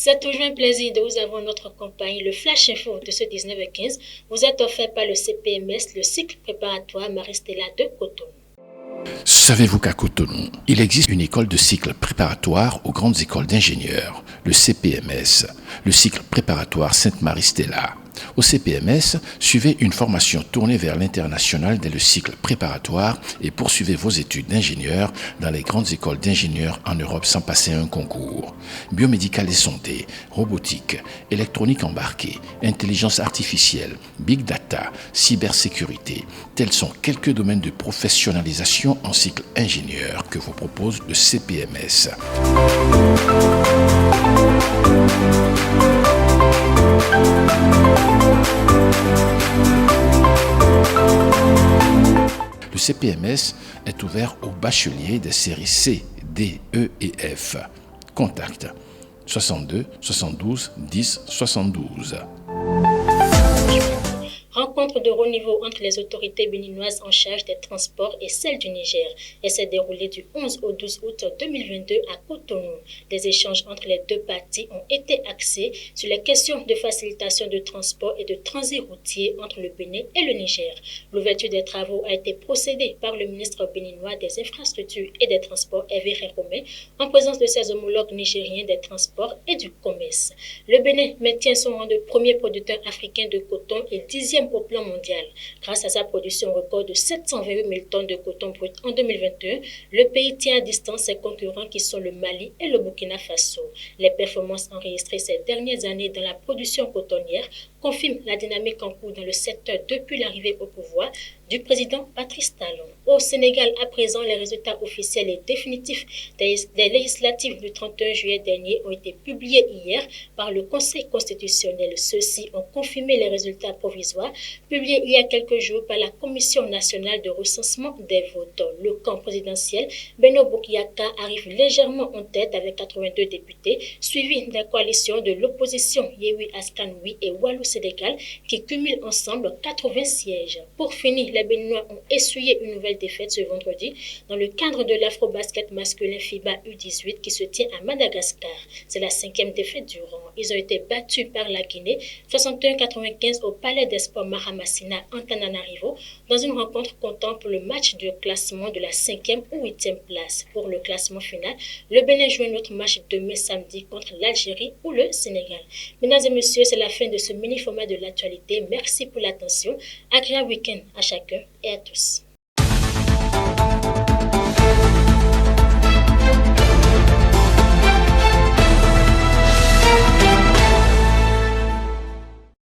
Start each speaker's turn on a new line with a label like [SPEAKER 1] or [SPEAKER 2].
[SPEAKER 1] C'est toujours un plaisir de vous avoir en notre compagnie. Le Flash Info de ce 19h15 vous est offert par le CPMS, le cycle préparatoire Marie-Stella de Cotonou.
[SPEAKER 2] Savez-vous qu'à Cotonou, il existe une école de cycle préparatoire aux grandes écoles d'ingénieurs, le CPMS, le cycle préparatoire Sainte-Marie-Stella. Au CPMS, suivez une formation tournée vers l'international dès le cycle préparatoire et poursuivez vos études d'ingénieur dans les grandes écoles d'ingénieurs en Europe sans passer un concours. Biomédical et santé, robotique, électronique embarquée, intelligence artificielle, big data, cybersécurité, tels sont quelques domaines de professionnalisation en cycle ingénieur que vous propose le CPMS. Le CPMS est ouvert aux bacheliers des séries C, D, E et F. Contact 62 72 10 72.
[SPEAKER 1] Rencontre de haut niveau entre les autorités béninoises en charge des transports et celles du Niger. Elle s'est déroulée du 11 au 12 août 2022 à Cotonou. Des échanges entre les deux parties ont été axés sur les questions de facilitation de transport et de transit routier entre le Bénin et le Niger. L'ouverture des travaux a été procédée par le ministre béninois des Infrastructures et des Transports, Hervé Romain, en présence de ses homologues nigériens des transports et du commerce. Le Bénin maintient son rang de premier producteur africain de coton et 10e au plan mondial. Grâce à sa production record de 728 000 tonnes de coton brut en 2021, le pays tient à distance ses concurrents qui sont le Mali et le Burkina Faso. Les performances enregistrées ces dernières années dans la production cotonnière confirment la dynamique en cours dans le secteur depuis l'arrivée au pouvoir du président Patrice Talon. Au Sénégal, à présent, les résultats officiels et définitifs des législatives du 31 juillet dernier ont été publiés hier par le Conseil constitutionnel. Ceux-ci ont confirmé les résultats provisoires publiés il y a quelques jours par la Commission nationale de recensement des votes. Le camp présidentiel, Beno Bokiyaka, arrive légèrement en tête avec 82 députés, suivi des coalitions de l'opposition Yewi Askanoui et Wallou Sénégal qui cumulent ensemble 80 sièges. Pour finir, les Béninois ont essuyé une nouvelle défaite ce vendredi dans le cadre de l'Afro-Basket masculin FIBA U18 qui se tient à Madagascar. C'est la 5e défaite du rang. Ils ont été battus par la Guinée 61-95 au Palais des Sports Mahamassina Antananarivo dans une rencontre comptant pour le match de classement de la 5e ou 8e place. Pour le classement final, le Bénin joue un autre match demain samedi contre l'Algérie ou le Sénégal. Mesdames et messieurs, c'est la fin de ce mini-format de l'actualité. Merci pour l'attention. Agréable week-end à chacun et à tous.